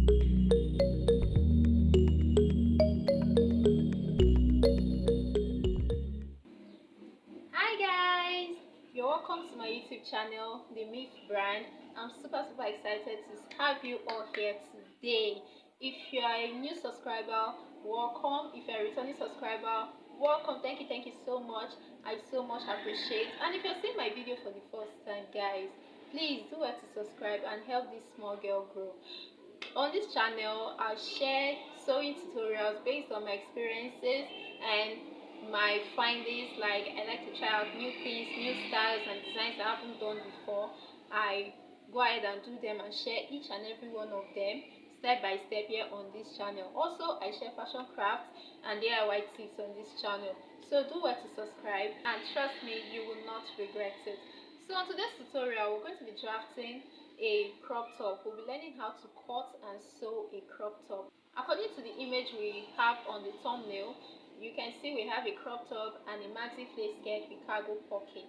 Hi guys, you're welcome to my YouTube channel, The Myth Brand. I'm super excited to have you all here today. If you are a new subscriber, welcome. If you're a returning subscriber, welcome. Thank you so much. I so much appreciate. And if you're seeing my video for the first time, guys, please do well to subscribe and help this small girl grow. On this channel, I'll share sewing tutorials based on my experiences and my findings. Like, I like to try out new things, new styles and designs I haven't done before. I go ahead and do them and share each and every one of them step by step here on this channel. Also, I share fashion crafts and DIY tips on this channel, so do well to subscribe, and trust me, you will not regret it. So on today's tutorial, we're going to be drafting a crop top. We'll be learning how to cut and sew a crop top. According to the image we have on the thumbnail, you can see we have a crop top and a maxi flared skirt with cargo pocket.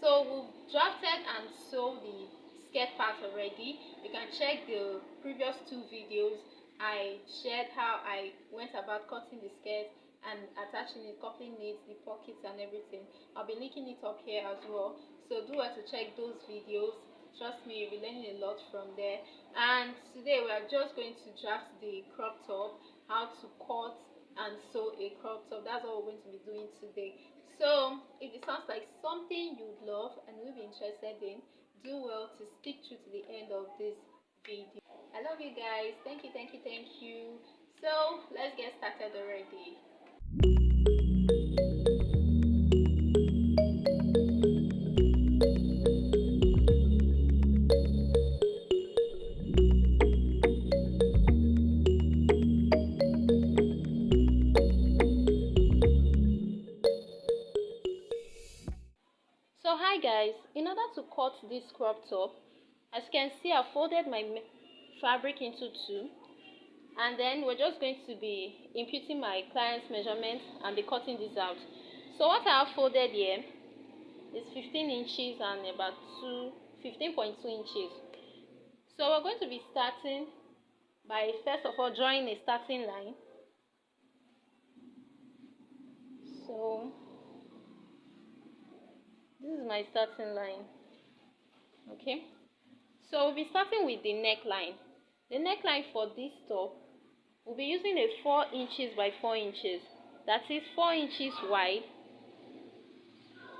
So we've drafted and sewed the skirt part already. You can check the previous two videos. I shared how I went about cutting the skirt and attaching it, coupling it, the pockets and everything. I'll be linking it up here as well, so do well to check those videos. Trust me, you'll be learning a lot from there. And today we are just going to draft the crop top, how to cut and sew a crop top. That's what we're going to be doing today. So if it sounds like something you'd love and will be interested in, do well to stick through to the end of this video. I love you guys. Thank you. So let's get started already. So hi guys, in order to cut this crop top, as you can see, I've folded my fabric into two, and then we're just going to be imputing my client's measurement and be cutting this out. So what I have folded here is 15 inches and about 15.2 inches. So we're going to be starting by first of all drawing a starting line. So this is my starting line. Okay, so we'll be starting with the neckline. The neckline for this top, we'll be using a 4 inches by 4 inches, that is 4 inches wide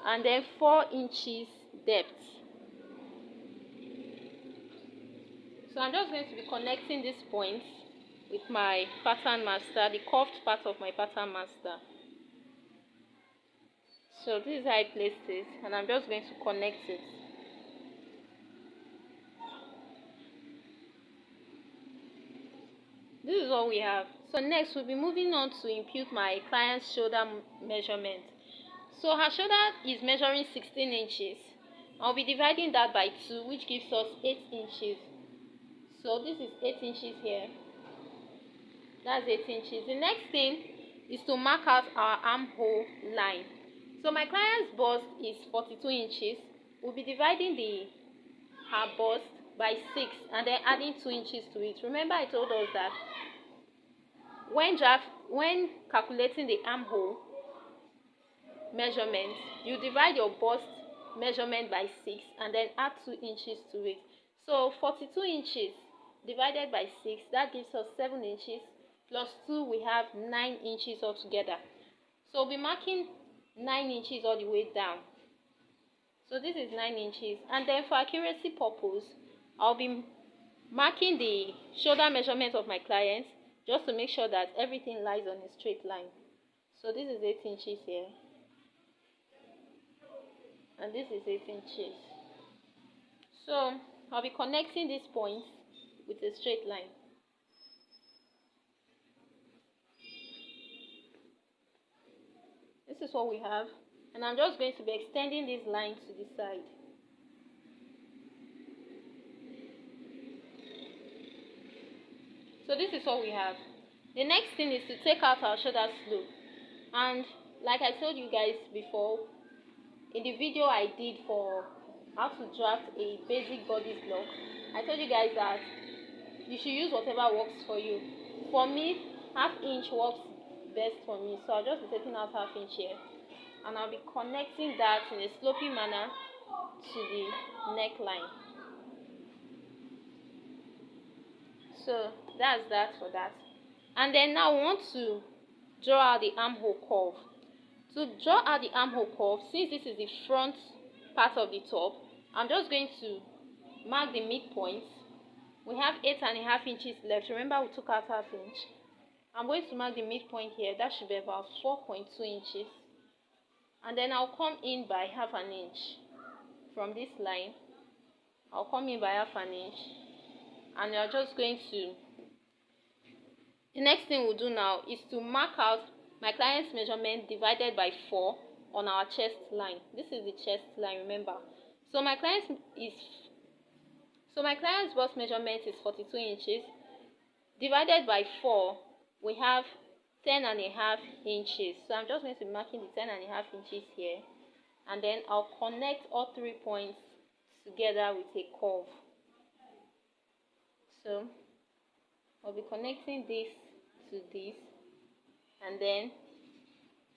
and then 4 inches depth. So I'm just going to be connecting these points with my pattern master, the curved part of my pattern master. So this is how I placed it, and I'm just going to connect it. This is what we have. So next we'll be moving on to impute my client's shoulder measurement. So her shoulder is measuring 16 inches. I'll be dividing that by 2, which gives us 8 inches. So this is 8 inches here. That's 8 inches. The next thing is to mark out our armhole line. So my client's bust is 42 inches. We'll be dividing her bust by 6 and then adding 2 inches to it. Remember, I told us that when calculating the armhole measurement, you divide your bust measurement by 6 and then add 2 inches to it. So 42 inches divided by 6, that gives us 7 inches, plus 2, we have 9 inches altogether. So we'll be marking 9 inches all the way down. So this is 9 inches, and then for accuracy purpose, I'll be marking the shoulder measurement of my client just to make sure that everything lies on a straight line. So this is 8 inches here, and this is 8 inches. So I'll be connecting these points with a straight line. This is what we have, and I'm just going to be extending this line to the side. So this is what we have. The next thing is to take out our shoulder slope, and like I told you guys before in the video I did for how to draft a basic bodice block, I told you guys that you should use whatever works for you. For me, half inch works best for me, so I'll just be taking out half inch here, and I'll be connecting that in a sloping manner to the neckline. So that's that for that. And then now we want to draw out the armhole curve. To draw out the armhole curve, since this is the front part of the top, I'm just going to mark the midpoint. We have 8.5 inches left. Remember, we took out half inch. I'm going to mark the midpoint here. That should be about 4.2 inches. And then I'll come in by half an inch from this line. I'll come in by half an inch, and you're just going to, the next thing we'll do now is to mark out my client's measurement divided by 4 on our chest line. This is the chest line, remember. So my client's bust measurement is 42 inches. Divided by 4, we have 10.5 inches. So I'm just going to be marking the 10.5 inches here, and then I'll connect all 3 points together with a curve. So I'll be connecting this to this, and then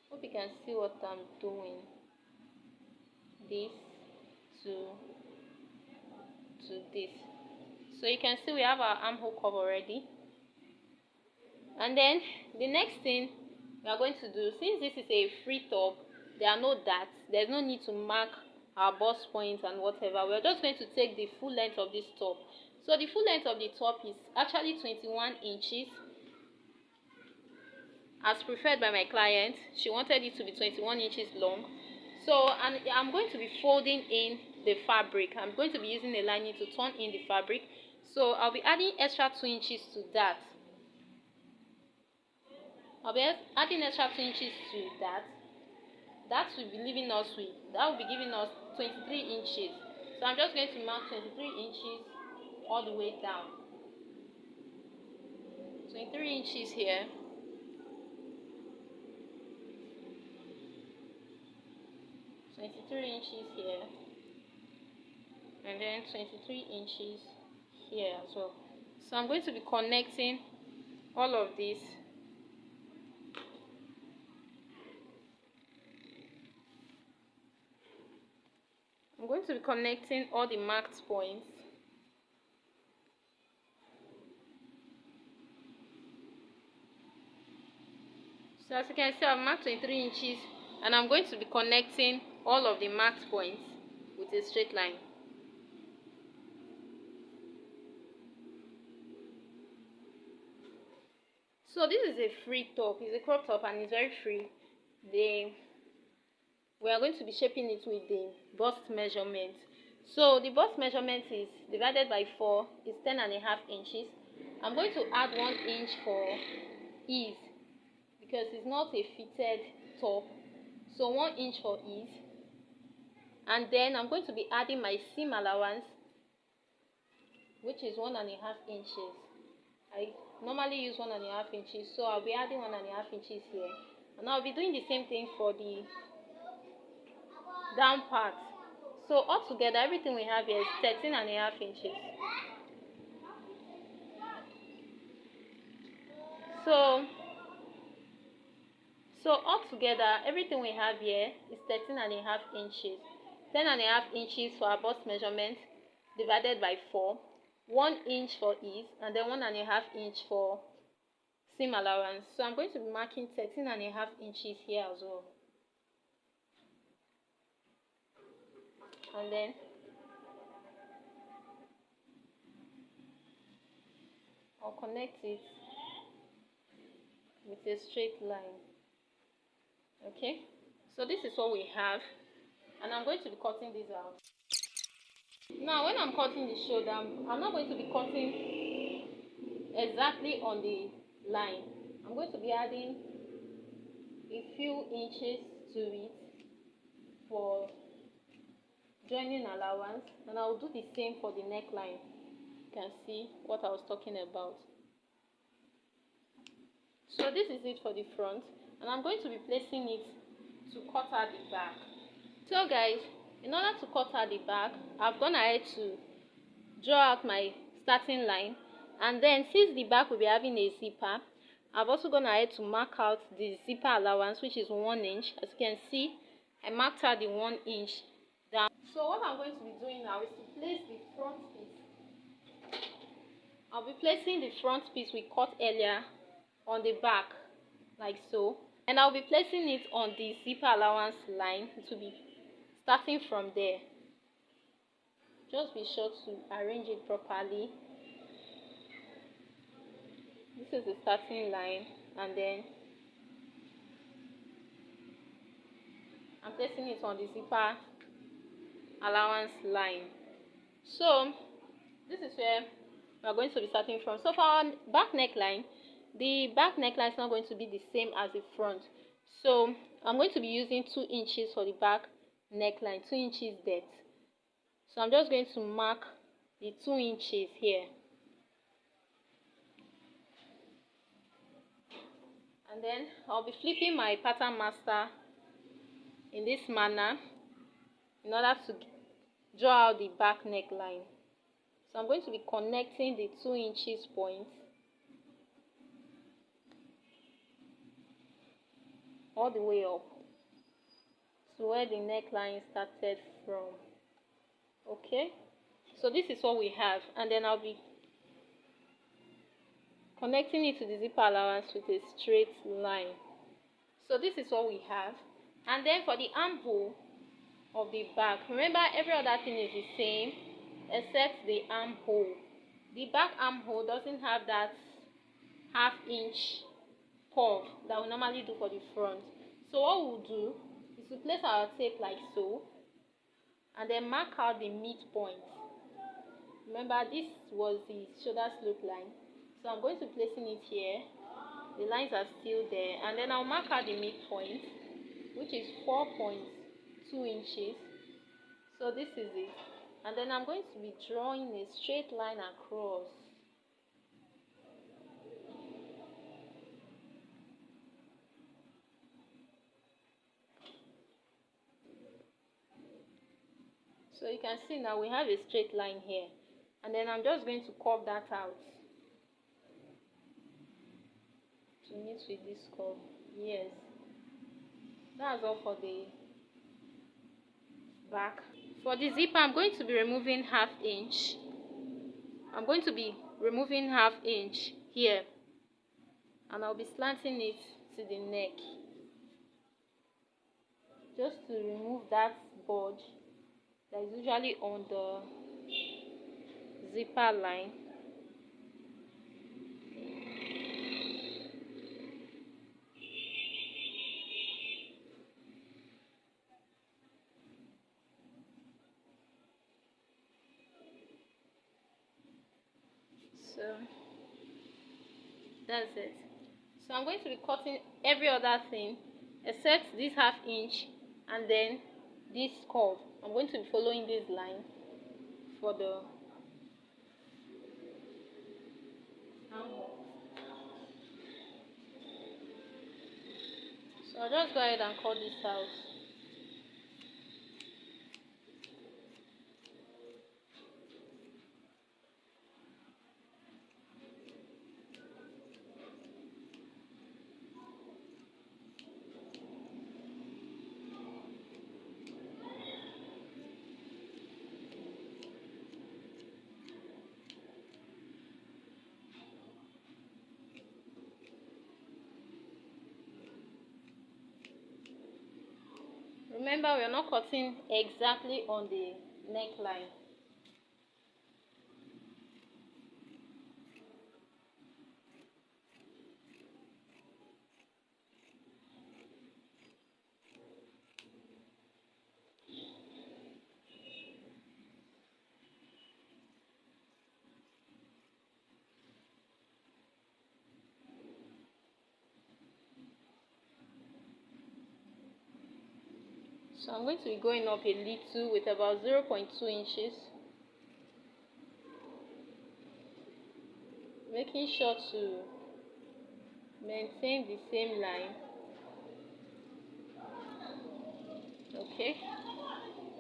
hope you can see what I'm doing. This to this. So you can see we have our armhole curve already. And then the next thing we are going to do, since this is a free top, there are no darts, there's no need to mark our bust points and whatever. We're just going to take the full length of this top. So the full length of the top is actually 21 inches as preferred by my client. She wanted it to be 21 inches long. So, and I'm going to be folding in the fabric. I'm going to be using a lining to turn in the fabric. So I'll be adding extra 2 inches to that. I'll be adding extra 2 inches to that. That will be leaving us with, that will be giving us 23 inches. So I'm just going to mark 23 inches all the way down. 23 inches here. Here, and then 23 inches here as well. So I'm going to be connecting all of this. I'm going to be connecting all the marked points. So as you can see, I've marked 23 inches, and I'm going to be connecting all of the marked points with a straight line. So this is a free top, it's a crop top, and it's very free. We are going to be shaping it with the bust measurement. So the bust measurement is divided by 4 is 10.5 inches. I'm going to add 1 inch for ease because it's not a fitted top. So 1 inch for ease. And then I'm going to be adding my seam allowance, which is 1.5 inches. I normally use 1.5 inches, so I'll be adding 1.5 inches here. And I'll be doing the same thing for the down part. So altogether, everything we have here is 13.5 inches. So altogether, everything we have here is 13.5 inches. 10.5 inches for our bust measurement divided by 4, 1 inch for ease, and then 1.5 inch for seam allowance. So I'm going to be marking 13.5 inches here as well. And then I'll connect it with a straight line. Okay, so this is what we have, and I'm going to be cutting this out. Now when I'm cutting the shoulder, I'm not going to be cutting exactly on the line. I'm going to be adding a few inches to it for joining allowance, and I'll do the same for the neckline. You can see what I was talking about. So this is it for the front, and I'm going to be placing it to cut out the back. So guys, in order to cut out the back, I've gone ahead to draw out my starting line, And then since the back will be having a zipper, I've also gone ahead to mark out the zipper allowance, which is 1 inch. As you can see, I marked out the 1 inch down. So what I'm going to be doing now is to place the front piece. I'll be placing the front piece we cut earlier on the back, like so. And I'll be placing it on the zipper allowance line. It will be starting from there. Just be sure to arrange it properly. This is the starting line, and then I'm placing it on the zipper allowance line. So this is where we are going to be starting from. So for our back neckline, the back neckline is not going to be the same as the front. So I'm going to be using 2 inches for the back neckline, 2 inches depth. So I'm just going to mark the 2 inches here. And then I'll be flipping my pattern master in this manner in order to draw out the back neckline. So I'm going to be connecting the 2 inches point all the way up to where the neckline started from. Okay, so this is what we have, and then I'll be connecting it to the zipper allowance with a straight line. So this is what we have. And then for the armhole of the back, remember every other thing is the same except the armhole. The back armhole doesn't have that half-inch curve that we normally do for the front. So what we'll do is to place our tape like so, and then mark out the midpoint. Remember, this was the shoulder slope line, so I'm going to be placing it here. The lines are still there, and then I'll mark out the midpoint, which is 4.2 inches. So this is it, and then I'm going to be drawing a straight line across. So you can see now we have a straight line here, and then I'm just going to curve that out to meet with this curve. Yes, that's all for the back. For the zipper, I'm going to be removing half inch. I'm going to be removing half inch here, and I'll be slanting it to the neck just to remove that bulge that is usually on the zipper line. So that's it. So I'm going to be cutting every other thing except this half inch and then this curve. I'm going to be following this line for the armhole. So I'll just go ahead and cut this out. Remember, we are not cutting exactly on the neckline. So I'm going to be going up a little with about 0.2 inches. Making sure to maintain the same line. Okay.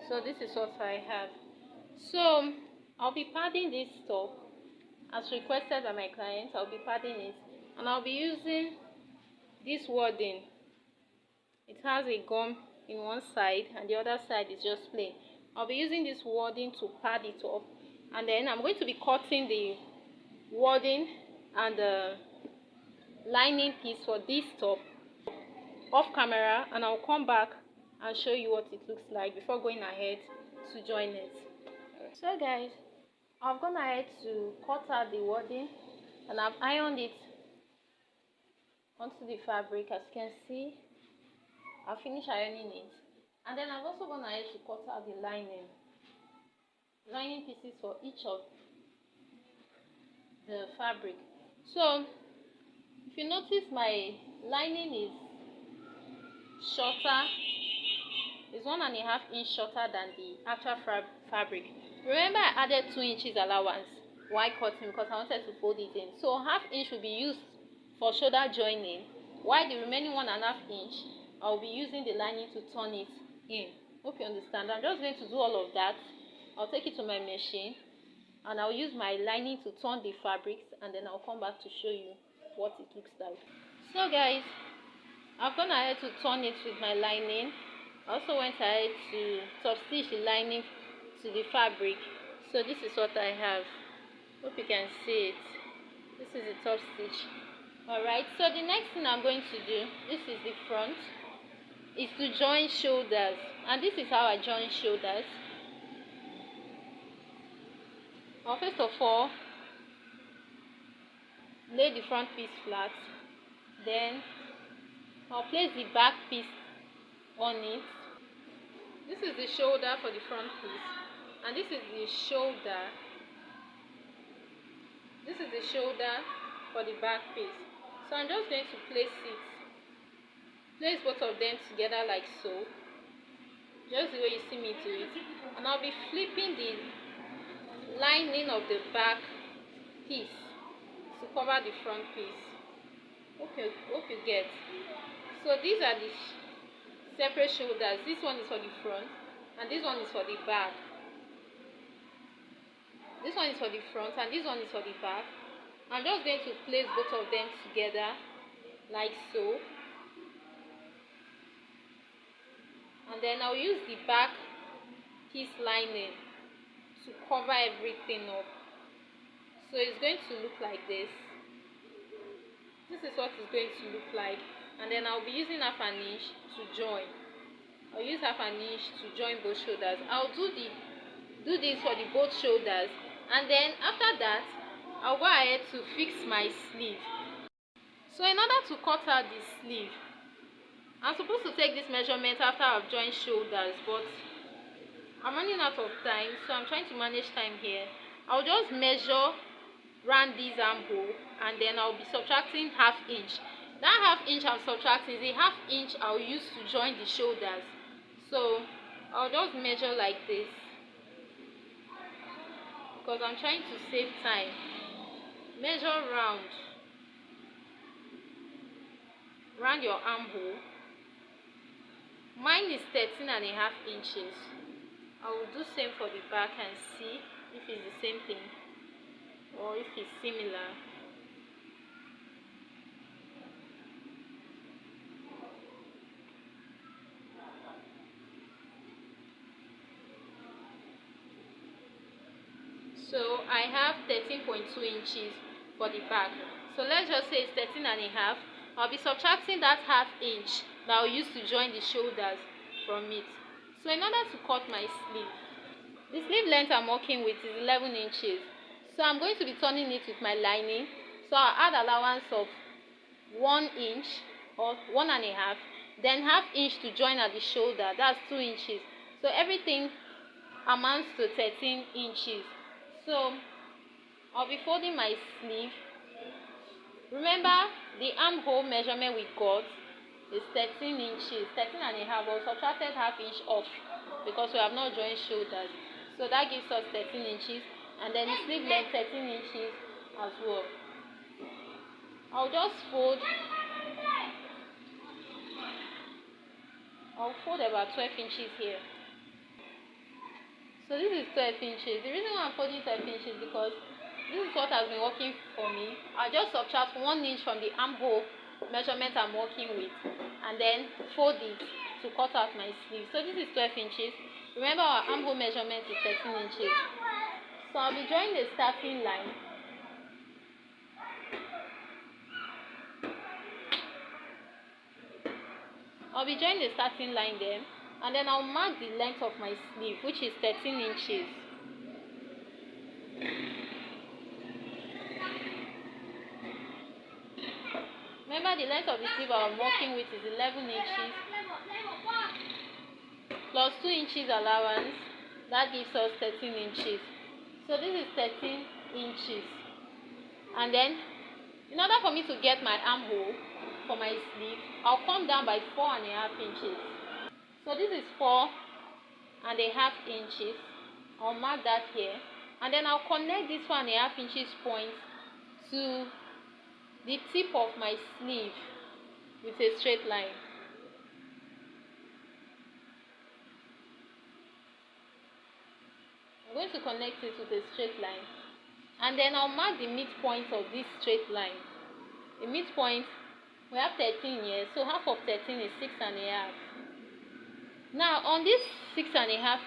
So this is what I have. So I'll be padding this top as requested by my clients. I'll be padding it, and I'll be using this wording. It has a gum in one side and the other side is just plain. I'll be using this wording to pad it up, and then I'm going to be cutting the wording and the lining piece for this top off camera, and I'll come back and show you what it looks like before going ahead to join it. So guys, I've gone ahead to cut out the wording and I've ironed it onto the fabric. As you can see, I've finished ironing it, and then I've also gone ahead to cut out the lining pieces for each of the fabric. So if you notice, my lining is shorter, is 1.5 inch shorter than the actual fabric. Remember, I added 2 inches allowance while cutting because I wanted to fold it in. So 1/2 inch will be used for shoulder joining, while the remaining 1.5 inch I'll be using the lining to turn it in. Hope you understand. I'm just going to do all of that. I'll take it to my machine and I'll use my lining to turn the fabrics, and then I'll come back to show you what it looks like. So guys, I've gone ahead to turn it with my lining. I also went ahead to top stitch the lining to the fabric. So this is what I have. Hope you can see it. This is the top stitch. Alright, so the next thing I'm going to do, this is the front, is to join shoulders, and this is how I join shoulders. I'll first of all lay the front piece flat, then I'll place the back piece on it. This is the shoulder for the front piece, and this is the shoulder. This is the shoulder for the back piece. So I'm just going to place both of them together like so, just the way you see me do it, and I'll be flipping the lining of the back piece to cover the front piece. Hope you get. So these are the separate shoulders. This one is for the front and this one is for the back. This one is for the front and this one is for the back. I'm just going to place both of them together like so, and then I'll use the back piece lining to cover everything up. So it's going to look like this. This is what it's going to look like, and then I'll be using 1/2 inch to join. I'll use 1/2 inch to join both shoulders. I'll do this for the both shoulders, and then after that I'll go ahead to fix my sleeve. So in order to cut out the sleeve, I'm supposed to take this measurement after I've joined shoulders, but I'm running out of time, so I'm trying to manage time here. I'll just measure round this armhole, and then I'll be subtracting 1/2 inch. That 1/2 inch I'm subtracting is the 1/2 inch I'll use to join the shoulders. So I'll just measure like this because I'm trying to save time. Measure round your armhole. Mine is 13.5 inches. I will do same for the back and see if it's the same thing or if it's similar. So I have 13.2 inches for the back. So let's just say it's 13.5. I'll be subtracting that 1/2 inch that I'll use to join the shoulders from it. So in order to cut my sleeve, the sleeve length I'm working with is 11 inches. So I'm going to be turning it with my lining. So I'll add allowance of 1 inch or 1.5, then 1/2 inch to join at the shoulder. That's 2 inches. So everything amounts to 13 inches. So I'll be folding my sleeve. Remember, the armhole measurement we got is 13 inches, 13.5. But subtracted 1/2 inch off because we have not joined shoulders. So that gives us 13 inches, and then the sleeve length 13 inches as well. I'll just fold. I'll fold about 12 inches here. So this is 12 inches. The reason why I'm folding 12 inches is because this is what has been working for me. I'll just subtract 1 inch from the armhole measurement I'm working with, and then fold it to cut out my sleeve. So this is 12 inches. Remember, our armhole measurement is 13 inches. So I'll be drawing the starting line. There, and then I'll mark the length of my sleeve, which is 13 inches. Remember, the length of the sleeve I'm working with is 11 inches plus 2 inches allowance. That gives us 13 inches. So this is 13 inches. And then, in order for me to get my armhole for my sleeve, I'll come down by 4.5 inches. So this is 4.5 inches. I'll mark that here, and then I'll connect this 1.5 inches point to the tip of my sleeve with a straight line. I'm going to connect it with a straight line, and then I'll mark the midpoint of this straight line. The midpoint, we have 13 here, so half of 13 is 6.5. Now on this 6.5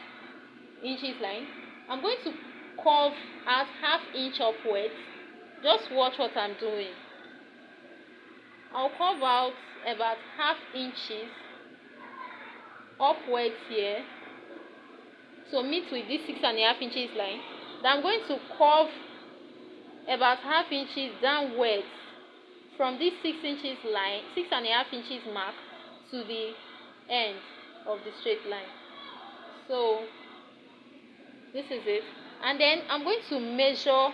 inches line, I'm going to curve out ½ inch upwards. Just watch what I'm doing. I'll curve out about ½ inches upwards here, so meet with this 6.5 inches line. Then I'm going to curve about ½ inches downwards from this 6 inches line, 6.5 inches mark, to the end of the straight line. So this is it, and then I'm going to measure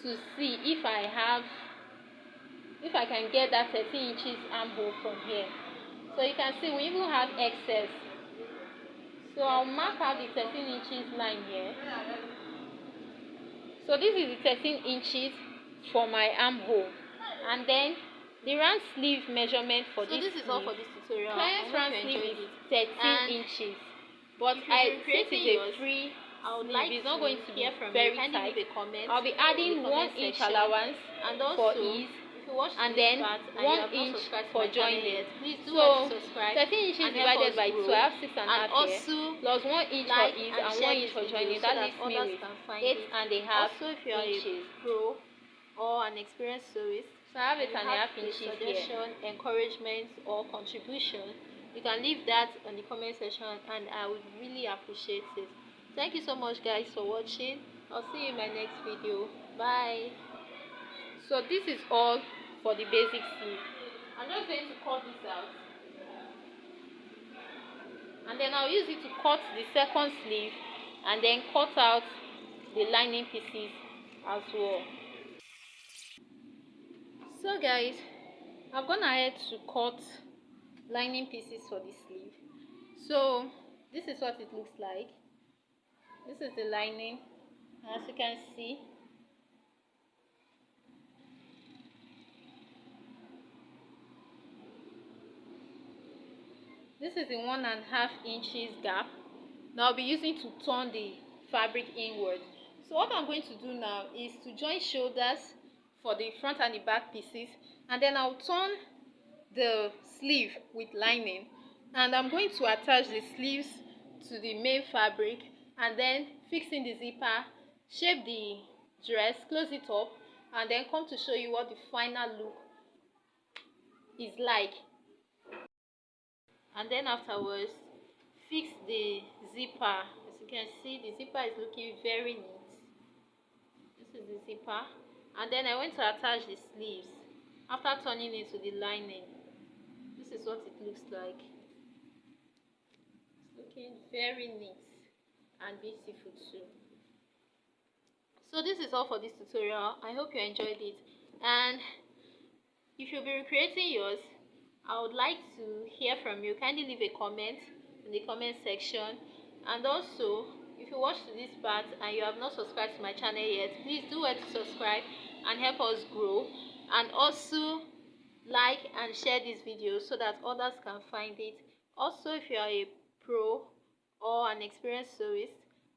to see if I can get that 13 inches armhole from here. So you can see we even have excess. So I'll mark out the 13 inches line here. So this is the 13 inches for my armhole, and then the round sleeve measurement for this. So this is all for this tutorial. Client's round sleeve is 13 inches, but since it's a free, I would like it's not going to be very tight. I'll be adding 1 inch allowance and also for ease, and then 1 inch for joining. So 13 inches divided by 2, I have 6.5 here, plus 1 inch for ease and 1 inch for joining. That leaves me with 8.5 inches. Pro or an experienced sewist, so I have 8.5 inches suggestion, here. Encouragement or contribution, you can leave that in the comment section, and I would really appreciate it. Thank you so much, guys, for watching. I'll see you in my next video. Bye. So this is all for the basic sleeve. I'm just going to cut this out, and then I'll use it to cut the second sleeve, and then cut out the lining pieces as well. So guys, I've gone ahead to cut lining pieces for the sleeve. So this is what it looks like. This is the lining, as you can see. This is the 1.5 inches gap. Now I'll be using to turn the fabric inward. So what I'm going to do now is to join shoulders for the front and the back pieces, and then I'll turn the sleeve with lining, and I'm going to attach the sleeves to the main fabric, and then fixing the zipper, shape the dress, close it up, and then come to show you what the final look is like. And then afterwards, fix the zipper. As you can see, the zipper is looking very neat. This is the zipper, and then I went to attach the sleeves after turning it to the lining. This is what it looks like. It's looking very neat and beautiful too. So this is all for this tutorial. I hope you enjoyed it, and if you'll be recreating yours, I would like to hear from you. Kindly leave a comment in the comment section, and also if you watched this part and you have not subscribed to my channel yet, please do well to subscribe and help us grow, and also like and share this video so that others can find it. Also, if you are a pro or an experienced sewist,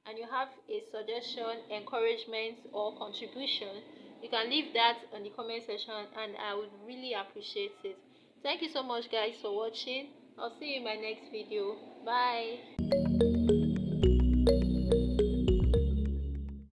and you have a suggestion, encouragement, or contribution, you can leave that on the comment section and I would really appreciate it. Thank you so much guys for watching. I'll see you in my next video. Bye.